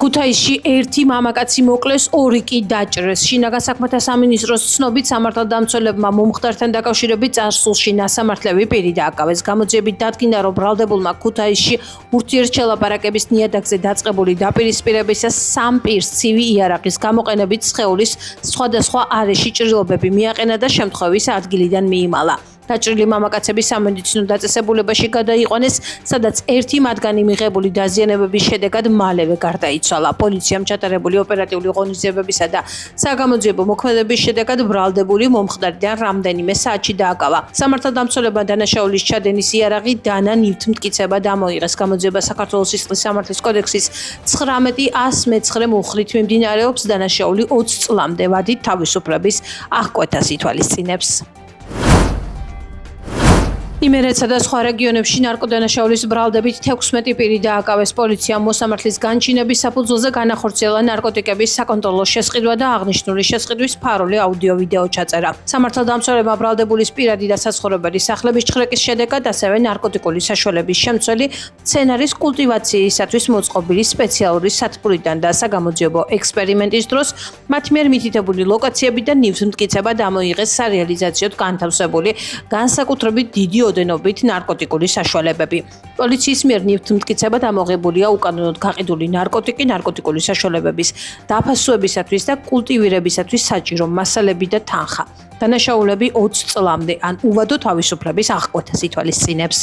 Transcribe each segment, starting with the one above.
ქუთაისში ერთი მამაკაცი მოკლეს, ორი კი დაჭრეს. შინაგან საქმეთა სამინისტროს ცნობით სამართალდამცველებმა მომხდართან დაკავშირებით წარსულში ნასამართლები პირი დააკავეს. გამოძიებით დადგინდა, რომ ბრალდებულმა ქუთაისში ურთიერთშელაპარაკების ნიადაგზე დაწყებული დაპირისპირებისას სამ პირს ცივი იარაღის გამოყენებით სხეულის სხვადასხვა არეში ჭრილობები მიაყენა და შემთხვევის ადგილიდან მიიმალა. დაჭრილი მამაკაცები სამედიცინო დაწესებულებაში გადაიყვანეს, სადაც ერთი მათგანი მიღებული დაზიანებების შედეგად მალევე გარდაიცვალა. პოლიციამ ჩატარებული ოპერატიული ღონისძიებებისა და საგამოძიებო მოქმედების შედეგად ბრალდებული მომხდარიდან რამდენიმე საათში დააკავა. სამართალდამცველებმა დანაშაულის ჩადენის იარაღი დანა ნივთმტკიცება დამოიღეს. გამოძიება საქართველოს სისხლის სამართლის კოდექსის 19.109 მუხრით მიმდინარეობს. დანაშაული 20 წლამდე ვადით თავისუფლების აღკვეთას ითვალისწინებს. იმერეთსა და სხვა რეგიონებში ნარკოდანაშაულის ბრალდებით 16 პირი დააკავეს. პოლიციამ მოსამართლის განჩინების საფუძველზე განახორციელა ნარკოტიკების საკონტროლო შესყიდვა და აღნიშნული შესყიდვის ფარული აუდიო-ვიდეო ჩაწერა. სამართალდამცველებმა ბრალდებულის პირადი და საცხოვრებელი სახლების ჩხრეკის შედეგად ასევე ნარკოტიკული საშუალების შემცველი მცენარის კულტივაციისათვის მოწყობილი სპეციალური სათბურიდან და საგამოძიებო ექსპერიმენტის დროს მათ მიერ მითითებული ლოკაციებიდან ნივთმტკიცება დამოიღეს სარეალიზაციოდ განთავსებული განსაკუთრებით დიდი ოდენობით ნარკოტიკული საშუალებები. პოლიციის მიერ ნივთმტკიცება დამოღებულია უკანონოდ გაყიდული ნარკოტიკი, ნარკოტიკული საშუალებების დაფასუებისათვის და კულტივირებისათვის საჭირო მასალები და თანხა. დანაშაულები 20 წლამდე ან უვადო თავისუფლების აღკვეთას ითვალისწინებს.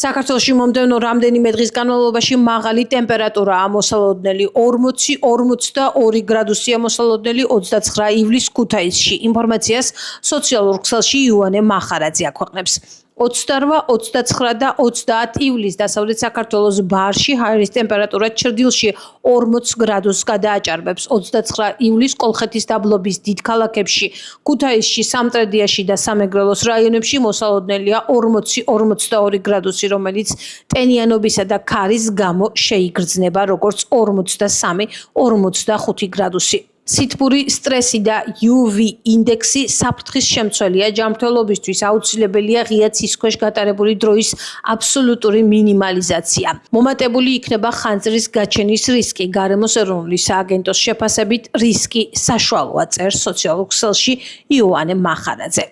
საქართველოში მომდევნო რამდენიმე დღის განმავლობაში მაღალი ტემპერატურაა მოსალოდნელი 40-42 გრადუსია მოსალოდნელი 29 ივლისს ქუთაისში. ინფორმაციას სოციალურ ქსელში იოანე მახარაძე აქვეყნებს. 28, 29 და 30 ივლისს დასავლეთ საქართველოს ბარში ჰაერის ტემპერატურა ჩრდილში 40 გრადუსს გადააჭარბებს. 29 ივლისს კოლხეთის დაბლობის დიდ ქალაქებში, ქუთაისში, სამტრედიაში და სამეგრელოს რაიონებში მოსალოდნელია 40-42 გრადუსი, რომელიც ტენიანობისა და ქარის გამო შეიგრძნება როგორც 43-45 გრადუსი. სითბური, სტრესი და UV ინდექსი საფრთხის შემცველია. ჯანმრთელობისთვის აუცილებელია ღია ცის ქვეშ გატარებული დროის აბსოლუტური მინიმალიზაცია. მომატებული იქნება ხანძრის გაჩენის რისკი. გარემოს ეროვნული სააგენტოს შეფასებით რისკი საშუალოა, წერს სოციალურ ქსელში იოანე მახარაძე.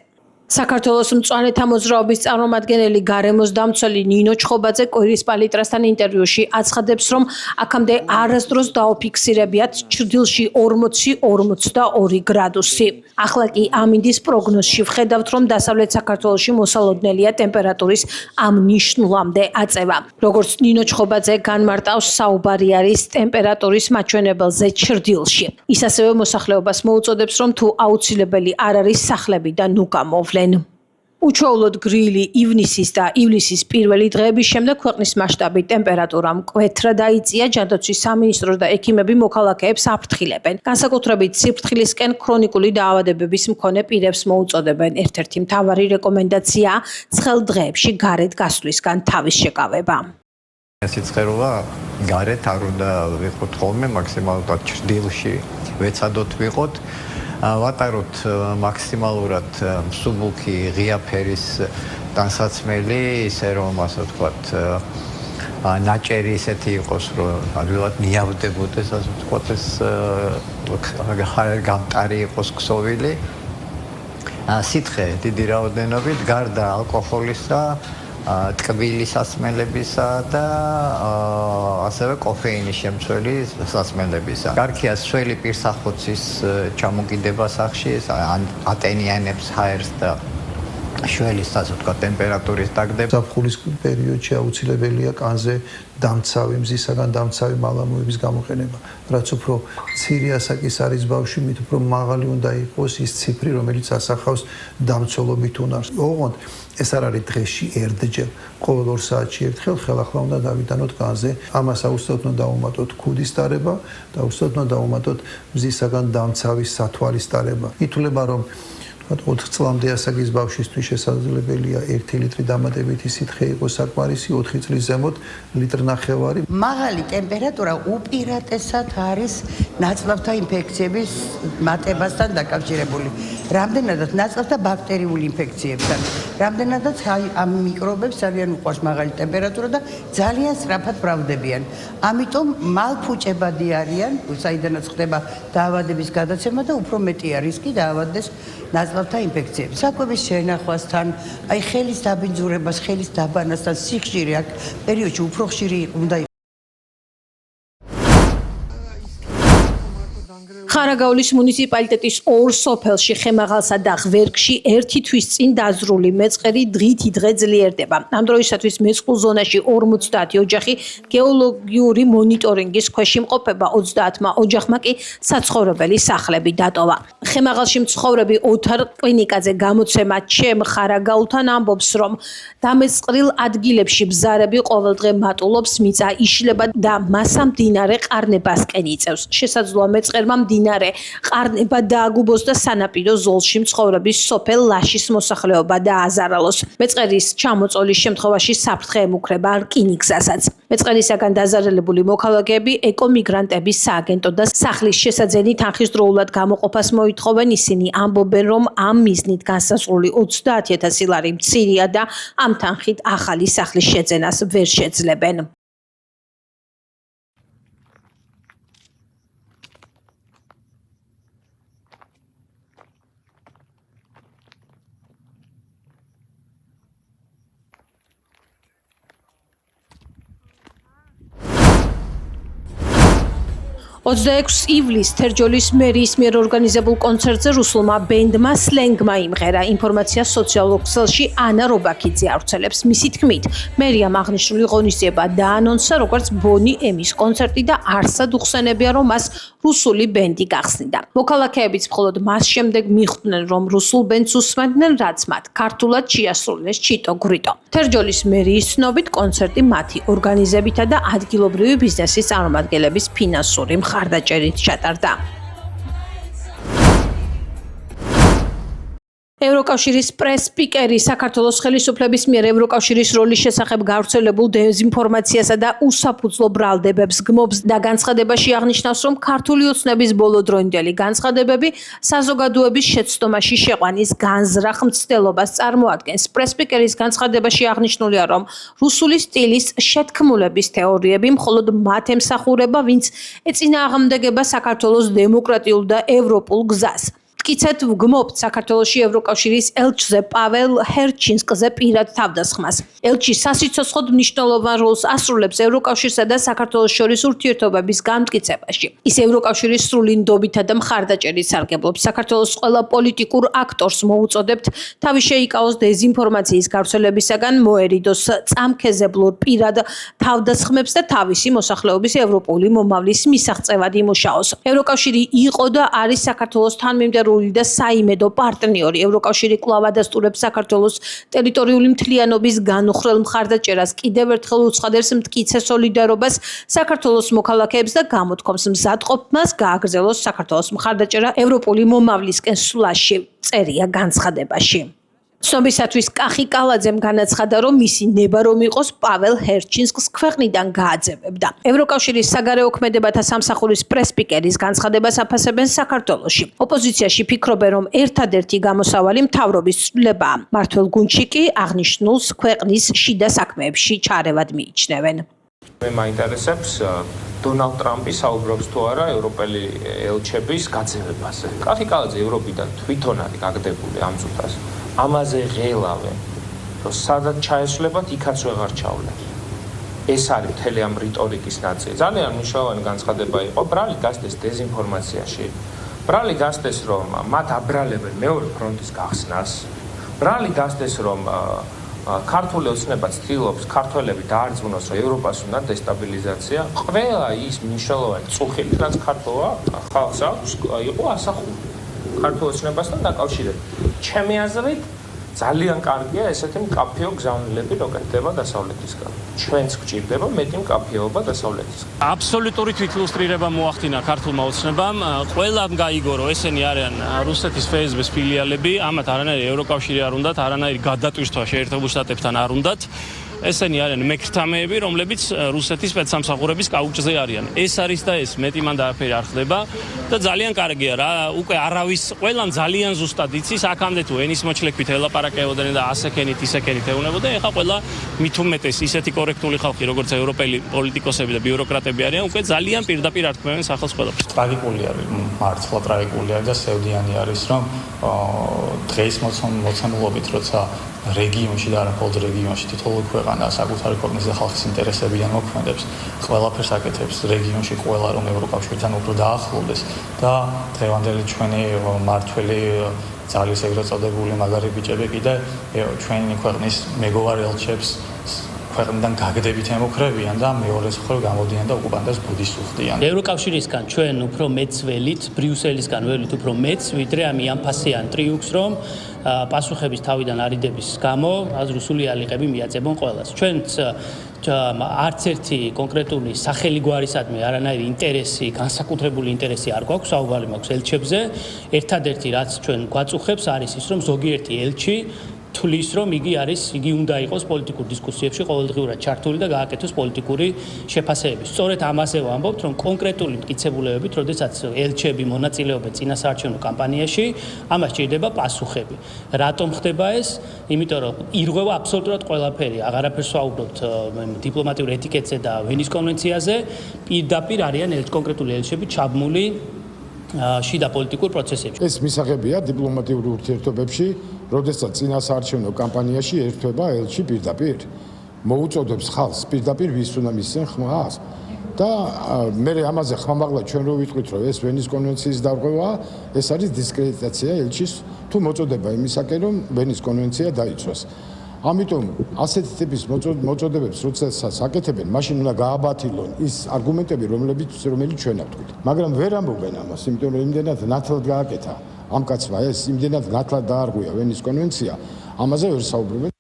საქართველოს მწვანეთა მოძრაობის წარმომადგენელი გარემოს დამცველი ნინო ჩხობაძე კვირის პალიტრასთან ინტერვიუში აცხადებს, რომ აქამდე არასდროს დაუფიქსირებიათ ჩრდილში 40-42 გრადუსი. ახლა კი ამინდის პროგნოზში ვხედავთ, რომ დასავლეთ საქართველოში მოსალოდნელია ტემპერატურის ამ ნიშნულამდე აწევა. როგორც ნინო ჩხობაძე განმარტავს, საუბარი არის ტემპერატურის მაჩვენებელზე ჩრდილში. ის ასევე მოსახლეობას მოუწოდებს, რომ თუ აუცილებელი არ არის სახლებიდან ნუ გამოვლენ. უჩვეულოდ გრილი ივნისის და ივლისის პირველი დღეების შემდეგ ქვეყნის მასშტაბით ტემპერატურა მკვეთრად დაიწია. ჯანდაცვის სამინისტრო და ექიმები მოქალაქეებს აფრთხილებენ. განსაკუთრებით სიფრთხილისკენ ქრონიკული დაავადებების მქონე პირებს მოუწოდებენ. ერთ-ერთი მთავარი რეკომენდაცია ცხელ დღეებში გარეთ გასვლისგან თავის შეკავება. სიცხეროვა გარეთ არ უნდა ვიყოთ ხოლმე, მაქსიმალურად ჩრდილში ვეცადოთ ვიყოთ. ვატაროთ მაქსიმალურად მსუბუქი ღია ფერის ტანსაცმელი, ისე რომ ასე ვთქვათ, ნაჭერი ისეთი იყოს, რომ ადვილად მიავდებოდეს, ასე ვთქვათ, ეს გამტარი იყოს ქსოვილი. სითხე დიდი რაოდენობით გარდა ალკოჰოლისა, ტკბილი სასმელებისა და ასევე კოფეინის შემცველი სასმელებისა. გარქია სველი პირსახოცის ჩამოკიდება სახში, ატენიანებს ჰაერს და შველის ასე ვთქვათ ტემპერატურის დაგდება. ზაფხულის პერიოდში აუცილებელია კანზე დამცავი, მზისაგან დამცავი მალამოების გამოყენება. რაც უფრო მცირე ასაკის არის ბავშვი, მით უფრო მაღალი უნდა იყოს ის ციფრი, რომელიც ასახავს დამცველობით უნარს. ოღონდ ეს არ არის დღეში ერთჯერ, ყოველ 2 საათში ერთხელ ხელახლა უნდა დავიტანოთ კანზე. ამას აუცილებლად უნდა დავუმატოთ ქუდის ტარება და აუცილებლად უნდა დავუმატოთ მზისაგან დამცავის სათვალის ტარება. ითვლება რომ 4 წლამდე ასაკის ბავშვისთვის შესაძლებელია 1 ლიტრი დამატებითი სითხე იყოს საკმარისი, 4 წლის ზემოთ ლიტრი ნახევარი. მაღალი ტემპერატურა უპირატესად არის ნაწლავთა ინფექციების მატებასთან დაკავშირებული. რამდენადაც ნაწლავთა ბაქტერიული ინფექციებთან. რამდენადაც ამ მიკრობებს ძალიან უყვარს მაღალი ტემპერატურა და ძალიან სწრაფად მრავლდებიან. ამიტომ მალფუჭებადი არიან, საიდანაც ხდება დაავადების გადაცემა და უფრო მეტია რისკი დაავადდეს ნაწლავთა ინფექციები. საკვების შენახვასთან, აი ხელის დაბინძურებას, ხელის დაბანასთან სიხშირე აქ პერიოდში უფრო ხშირი უნდა იყოს. ხარაგაულის მუნიციპალიტეტის 2 სოფელში ხემაღალსა და ღვერგში 1 თვის წინ დაზრული მეწყერი დღითი დღე ძლიერდება. ამ დროისათვის მეწყრულ ზონაში 50 ოჯახი გეოლოგიური მონიტორინგის ქვეშ იმყოფება, 30-მა ოჯახმა კი საცხოვრებელი სახლები დატოვა. ხემაღალში მცხოვრები ოთარ ყინიკაძე გამოცემა ჩემ ხარაგაულთან ამბობს, რომ დამეწყრილ ადგილებში ბზარები ყოველდღე მატულობს, მიწა იშლება და მასა მდინარე ყარნებასკენ იწევს. შესაძლოა მეწყერმა მდინარე ყარნება დააგუბოს და სანაპირო ზოლში მცხოვრების სოფელ ლაშის მოსახლეობა დააზარალოს. მეწყერის ჩამოწოლის შემთხვევაში საფრთხე ემუქრება რკინიგზასაც. მეწყერისაგან დაზარალებული მოქალაქეები ეკომიგრანტების სააგენტო და სახლის შესაძენი თანხისდროულად გამოყოფას მოითხოვენ. ისინი ამბობენ, რომ ამ მიზნით განსაზღვრული 30,000 ლარი მცირეა და ამ თანხით ახალი სახლის შეძენას ვერ შეძლებენ. Odzdeeks ივლის თერჯოლის მერის მიერ ორგანიზებულ კონცერტზე რუსულმა ბენდმა სლენგმა იმღერა. ინფორმაცია სოციალურ ქსელში ანა რობაქიძე ავრცელებს. მისი თქმით, მერიამ აღნიშნული ღონისძიება დაანონსა როგორც ბონი ემის კონცერტი და არსად უხსენებია, რომ მას რუსული ბენდი გახსნიდა. მოქალაქეებიც მხოლოდ მას შემდეგ მიხვდნენ, რომ რუსულ ბენდს უსმენდნენ, რაც მათ ქართულად შეასრულეს ჩიტო გრიტო. თერჯოლის მერიის ცნობით კონცერტი მათი ორგანიზებითა და ადგილობრივი ბიზნესის წარმომადგენლების ფინანსური მხარდაჭერით ჩატარდა. ევროკავშირის პრეს-სპიკერი საქართველოს ხელისუფლების მიერ ევროკავშირის როლის შესახებ გავრცელებულ დეზინფორმაციასა და უსაფუძვლო ბრალდებებს გმობს და განცხადებაში აღნიშნავს, რომ ქართული ოცნების ბოლოდროინდელი განცხადებები საზოგადოების შეცდომაში შეყვანის განზრახ მცდელობას წარმოადგენს. პრეს-სპიკერის განცხადებაში აღნიშნულია, რომ რუსული სტილის შეთქმულების თეორიები მხოლოდ მათ ემსახურება, ვინც ეწინააღმდეგება საქართველოს დემოკრატიულ და ევროპულ გზას. მტკიცედ ვგმობთ საქართველოში ევროკავშირის ელჩზე პაվել ჰერჩინსკზე პირად თავდასხმას. ელჩი სასიცოცხლოდ მნიშვნელოვან როლს ასრულებს ევროკავშირსა და საქართველოს შორის ურთიერთობების განმტკიცებაში. ის ევროკავშირის სრული ნდობითა და მხარდაჭერით სარგებლობს. საქართველოს ყველა პოლიტიკურ აქტორს მოუწოდებთ თავი შეიკავოს დეზინფორმაციის გავრცელებისაგან, მოერიდოს წამქეზებლურ პირად თავდასხმებს და თავისი მოსახლეობის ევროპული მომავლის მისაღწევად იმუშაოს. ევროკავშირი იყო და არის საქართველოს თანმიმდევრული და საიმედო პარტნიორი. ევროკავშირი კვლავ ადასტურებს საქართველოს ტერიტორიული მთლიანობის განუხრელ მხარდაჭერას, კიდევ ერთხელ უცხადებს მტკიცე სოლიდარობას საქართველოს მოქალაქეებს და გამოთქვამს მზადყოფნას გააგრძელოს საქართველოს მხარდაჭერა ევროპული მომავლისკენ სვლაში, წერია განცხადებაში. ცნობისათვის კახი კალაძემ განაცხადა, რომ მისი ნება რომ იყოს პაվել ჰერჩინსკს ქვეყნიდან გააძევებდა. ევროკავშირის საგარეო ქმედებათა სამსახურის პრეს-სპიკერის განცხადებას აფასებენ საქართველოში. ოპოზიციაში ფიქრობენ, რომ ერთადერთი გამოსავალი მთავრობის ცვლილებაა. მართველ გუნდში კი აღნიშნულს ქვეყნის შიდა საქმეებში ჩარევად მიიჩნევენ. მე მაინტერესებს დონალდ ტრამპი საუბრობს თუ არა ევროპელი ელჩების გაძევებაზე. კახი კალაძე ევროპიდან თვითონ არის გაგდებული ამ წუთას. ამაზე ღელავენ, რომ სადაც ჩაესვლებათ, იქაც ვეღარ ჩავლენ. ეს არის მთელი ამ რიტორიკის ნაწილი. ძალიან მნიშვნელოვანი განცხადება იყო, ბრალი გასდეს დეზინფორმაციაში. ბრალი გასდეს, რომ მათ აბრალებენ მეორე ფრონტის გახსნას, რალი დასდეს რომ ქართული ოცნება ცდილობს ქართველები დაარწმუნოს რომ ევროპას უნდა დესტაბილიზაცია ყველა ის მნიშვნელოვანი წუხილი რაც ქართულმა ხალხს აქვს იყო ასახული ქართულ ოცნებასთან დაკავშირებით ჩემი აზრით ძალიან კარგია ესეთი მკაფიო გზავნილები რო გახდება დასავლეთისგან ჩვენც გვჭირდება მეტი მკაფიოობა დასავლეთისგან აბსოლუტური თვითილუსტრირება მოახდინა ქართულმა ოცნებამ ყველამ გაიგო რომ ესენი არიან რუსეთის FSB-ს ფილიალები ამათ არანაირი ევროკავშირი არ უნდათ არანაირი გადატვირთვა შეერთებულ შტატებთან არ უნდათ ესენი არიან მექრთამეები რომლებიც რუსეთის სპეცსამსახურების კაუჭზე არიან ეს არის და ეს მეტი მან დააფერი არ ხდება და ძალიან კარგია რა უკვე არავის ყველამ ძალიან ზუსტად იცის აქამდე თუ ენის მოჩლექვით ელაპარაკებოდნენ და ასეკენით ისეკენით ეუბნებოდნენ ეხლა ყველა მით უმეტეს ისეთი კორექტული ხალხი როგორც ევროპელი პოლიტიკოსები და ბიუროკრატები არიან უკვე ძალიან პირდაპირ ართმევენ სახელს ყველაფერს ტრაგიკული არის მართლა ტრაგიკული არის და სევდიანი არის რომ დღეს მოცემულობით როცა რეგიონში და არა მხოლოდ რეგიონში თითოეული ქვეყანა საკუთარი ქვეყნის და ხალხის ინტერესებიდან მოქმედებს, ყველაფერს აკეთებს რეგიონში ყველა რომ ევროკავშირთან უფრო დაახლოვდეს და დღევანდელი ჩვენი მართველი ძალის ეგრეთ წოდებული მაგარი ბიჭები კიდე ჩვენი ქვეყნის მეგობარ ელჩებს ქვეყნიდან გაგდებით ემუქრებიან და მეორე მხრივ გამოდიან და ოკუპანტებს ბუდის უხდიან. ევროკავშირისგან ჩვენ უფრო მეც ველით, ბრიუსელისგან ველით უფრო მეც, ვიდრე ამ იანფასიან ტრიუქს რომ პასუხების თავიდან არიდების გამო აზრუსული ალიყები მიაწებონ ყველას. ჩვენც არც ერთი კონკრეტული სახელი გვარისადმი არანაირი ინტერესი, განსაკუთრებული ინტერესი არ გვაქვს, საუბარი მაქვს ელჩებზე. ერთადერთი რაც ჩვენ გვაწუხებს არის ის რომ ზოგიერთი ელჩი თulis რომ იგი უნდა იყოს პოლიტიკურ დისკუსიებში ყოველდღიურად ჩართული და გააკეთოს პოლიტიკური შეფასებები. სწორედ ამაზე ვამბობთ, რომ კონკრეტული მტკიცებულებებით, როდესაც ელჩები მონაწილეობენ წინასაარჩევნო კამპანიაში, ამას ჭირდება პასუხები. რატომ ხდება ეს? იმიტომ რომ ირღვევა აბსოლუტურად ყველაფერი. აღარაფერს ვაუბრობთ დიპლომატიურ ეტიკეტზე და ვენის კონვენციაზე, პირდაპირ არიან კონკრეტული ელჩები ჩაბმული შიდა პოლიტიკურ პროცესებში. ეს მისაღებია დიპლომატიურ ურთიერთობებში, როდესაც წინასაარჩევნო კამპანიაში ერთვება ელჩი პირდაპირ მოუწოდებს ხალხს პირდაპირ ვის უნდა მისცენ ხმას და მე ამაზე ხმამაღლა ჩვენ რო ვიტყვით რომ ეს ვენის კონვენციის დარღვევაა, ეს არის დისკრედიტაცია ელჩის თუ მოწოდება იმისაკენ რომ ვენის კონვენცია დაიცვას. ამიტომ ასეთი ტიპის მოწოდებებს როდესაც აკეთებენ, მაშინ უნდა გააბათილონ ის არგუმენტები, რომელიც ჩვენ ავთქვით. მაგრამ ვერ ამბობენ ამას, იმიტომ რომ იმდენად ნათლად გააკეთა ამ კაცმა ეს, იმდენად ნათლად დაარღვია ვენის კონვენცია, ამაზე ვერ საუბრობენ.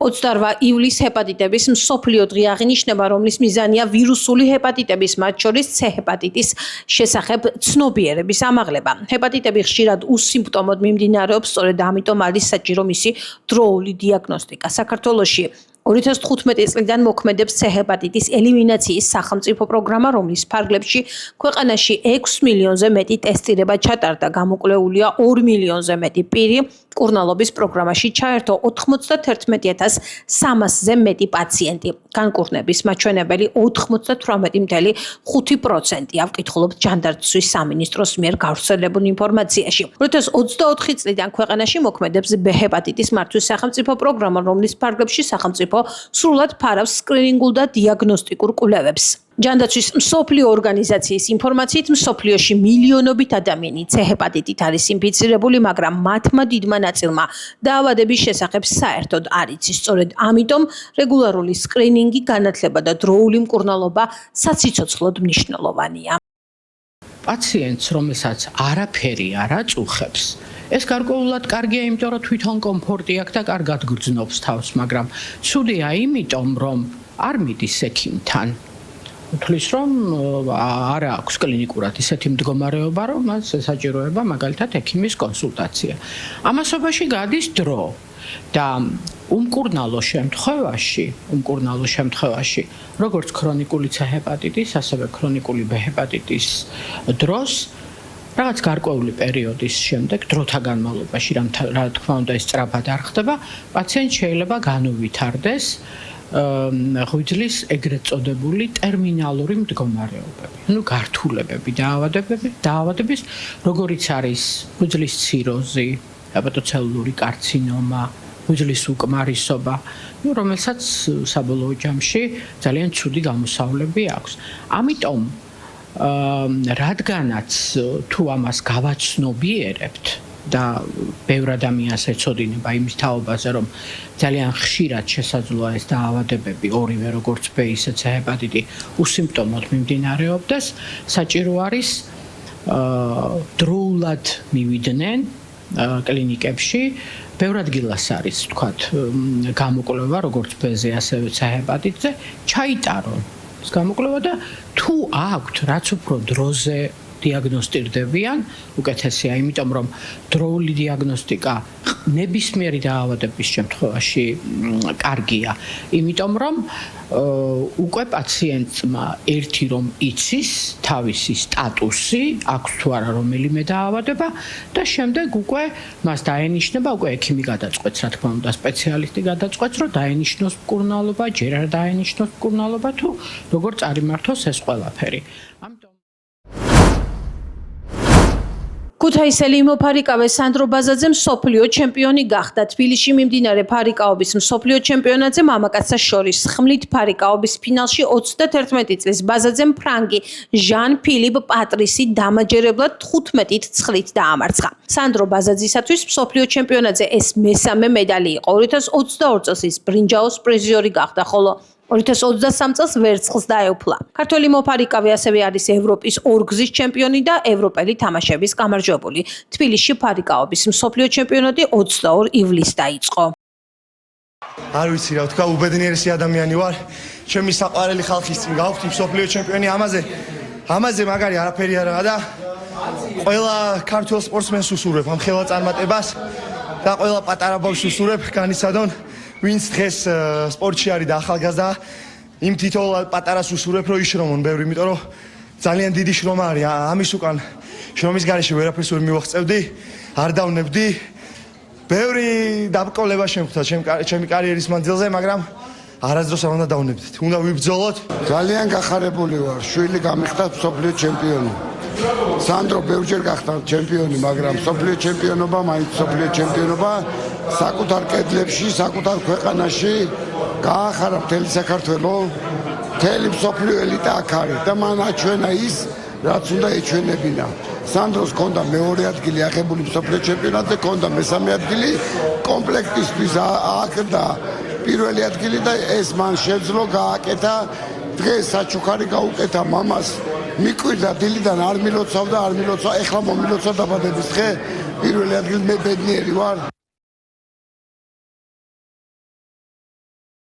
28 ივლისს ჰეპატიტების მსოფლიო დღე აღინიშნება, რომლის მიზანია ვირუსული ჰეპატიტების, მათ შორის C ჰეპატიტის შესახებ ცნობიერების ამაღლება. ჰეპატიტები ხშირად უსიმპტომოდ მიმდინარეობს, სწორედ ამიტომ არის საჭირო მისი დროული დიაგნოსტიკა. საქართველოში 2015 წლიდან მოქმედებს C ჰეპატიტის ელიმინაციის სახელმწიფო პროგრამა, რომლის ფარგლებში ქვეყანაში 6 მილიონზე მეტი ტესტირება ჩატარდა. გამოკვლეულია 2 მილიონზე მეტი პირი. კურნალობის პროგრამაში ჩაერთო 91,300-ზე მეტი პაციენტი. განკურნების მაჩვენებელი 98.5%. ავკითხულობთ ჯანდაცვის სამინისტროს მიერ გავრცელებულ ინფორმაციაში. 2024 წლიდან ქვეყანაში მოქმედებს B ჰეპატიტის მართვის სახელმწიფო პროგრამა, რომლის ფარგლებში სახელმწიფო სრულად ფარავს სკრინინგულ და დიაგნოსტიკურ კვლევებს. ჯანდაცვის მსოფლიო ორგანიზაციის ინფორმაციით, მსოფლიოში მილიონობით ადამიანი C ჰეპატიტით არის ინფიცირებული, მაგრამ მათმა დიდმა ნაწილმა დაავადების შესახებ საერთოდ არ იცის. სწორედ ამიტომ რეგულარული სკრინინგი, განათლება და დროული მკურნალობა საციცოცხლოდ მნიშვნელოვანია. პაციენტს, რომელსაც არაფერი არ აწუხებს, ეს გარკვეულად კარგია, იმიტომ რომ თვითონ კომფორტი აქვს და კარგად გრძნობს თავს, მაგრამ ცუდია იმიტომ, რომ არ მიდის ექიმთან. თulis რომ არ აქვს კლინიკურად ისეთი მდგომარეობა, რომ მას ესაჭიროება მაგალითად ექიმის კონსულტაცია. ამასობაში გადის დრო და უმკურნალო შემთხვევაში, როგორც ქრონიკული C ჰეპატიტის, ასევე ქრონიკული B ჰეპატიტის დროს რაღაც გარკვეული პერიოდის შემდეგ, დროთა განმავლობაში, რა თქმა უნდა, ეს სწრაფად არ ხდება, პაციენტს შეიძლება განუვითარდეს ღვიძლის ეგრეთ წოდებული ტერმინალური მდგომარეობები, გართულებები, დაავადების, როგორიც არის ღვიძლის ციროზი, ჰეპატოცელულური კარცინომა, ღვიძლის უკმარისობა, რომელსაც საბოლოო ჯამში ძალიან ცუდი გამოსავლები აქვს. ამიტომ რადგანაც თუ ამას გავაცნობიერებთ და ბევრ ადამიანს ეცოდინება იმის თაობაზე, რომ ძალიან ხშირად შესაძლოა ეს დაავადებები ორივე როგორც B ისე C ჰეპატიტი უსიმპტომოდ მიმდინარეობდეს, საჭირო არის დროულად მივიდნენ კლინიკებში. ბევრ ადგილას არის, თქვათ, გამოკვლევა როგორც B-ზე, ასევე C ჰეპატიტზე, ჩაიტარონ ეს გამოკვლევა და თუ აქვთ რაც უფრო დროზე დიაგნოსტირდებიან, უკეთესია, იმიტომ რომ დროული დიაგნოსტიკა ნებისმიერი დაავადების შემთხვევაში კარგია, იმიტომ რომ უკვე პაციენტმა ერთი რომ იცის თავისი სტატუსი, აქვს თუ არა რომელიმე დაავადება და შემდეგ უკვე მას დაენიშნება, უკვე ექიმი გადაწყვეტს, რა თქმა უნდა, სპეციალისტი გადაწყვეტს, რომ დაენიშნოს მკურნალობა, ჯერ არ დაენიშნოს მკურნალობა თუ როგორ წარიმართოს ეს ყველაფერი. ამიტომ ქუთაისელი იმოფარიკავე სანდრო ბაზაძე მსოფლიო ჩემპიონი გახდა. თბილისში მიმდინარე ფარიკაობის მსოფლიო ჩემპიონატზე მამაკაცთა შორის ხმლით ფარიკაობის ფინალში 31 წლის ბაზაძემ ფრანგი ჟან ფილიპ პატრისი დამაჯერებლად 15-9 დაამარცხა. სანდრო ბაზაძისათვის მსოფლიო ჩემპიონატზე ეს მესამე медаლი იყო. 2022 წელს ის ბრინჯაოს პრიზიორი გახდა, ხოლო 2023 წელს ვერცხლს დაეუფლა. ქართველი მოფარიკავე ასევე არის ევროპის ორგზის ჩემპიონი და ევროპელი თამაშების გამარჯვებული. თბილისში ფარიკაობის მსოფლიო ჩემპიონატი 22 ივლისს დაიწყო. არ ვიცი რა ვთქვა, უბედნიერესი ადამიანი ვარ. ჩემი საყვარელი ხალხის წინ გავხდი მსოფლიო ჩემპიონი, ამაზე მაგარი არაფერი არაა და ყველა ქართველ სპორტსმენს უსურვებ ამ ხელა წარმატებას და ყველა პატარა ბავშვს უსურვებ განიცადონ ვინც დღეს სპორტში არის და ახალგაზრდა, იმ თითოეულ პატარას უსურვებ, რომ იშრომონ ბევრი, იმიტომ რომ ძალიან დიდი შრომა არის. ამის უკან შრომის გარეშე ვერაფერს ვერ მივაღწევდი, არ დავნებდი. ბევრი დაბრკოლება შემხვდა ჩემი კარიერის მანძილზე, მაგრამ არასდროს არ უნდა დავნებდით. უნდა ვიბრძოლოთ. ძალიან გახარებული ვარ, შვილი გამიხდა მსოფლიო ჩემპიონი. სანდრო ბევრჯერ გახდა ჩემპიონი, მაგრამ მსოფლიო ჩემპიონობა, მაინც მსოფლიო ჩემპიონობა საკუთარ კედლებში, საკუთარ ქვეყანაში გაახარა მთელი საქართველო, მთელი მსოფლიო ელიტა აქ არის და მან აჩვენა ის, რაც უნდა ეჩვენებინა. სანდროს ჰქონდა მეორე ადგილი აღებული მსოფლიო ჩემპიონატზე, ჰქონდა მესამე ადგილი კომპლექტისთვის ააკრდა პირველი ადგილი და ეს მან შეძლო გააკეთა. დღეს საჩუქარი გაუკეთა მამას. მიკვირდა დილიდან არ მილოცავდა, ეხლა მომილოცა დაბადების დღე. პირველი ადგილი მე ბედნიერი ვარ.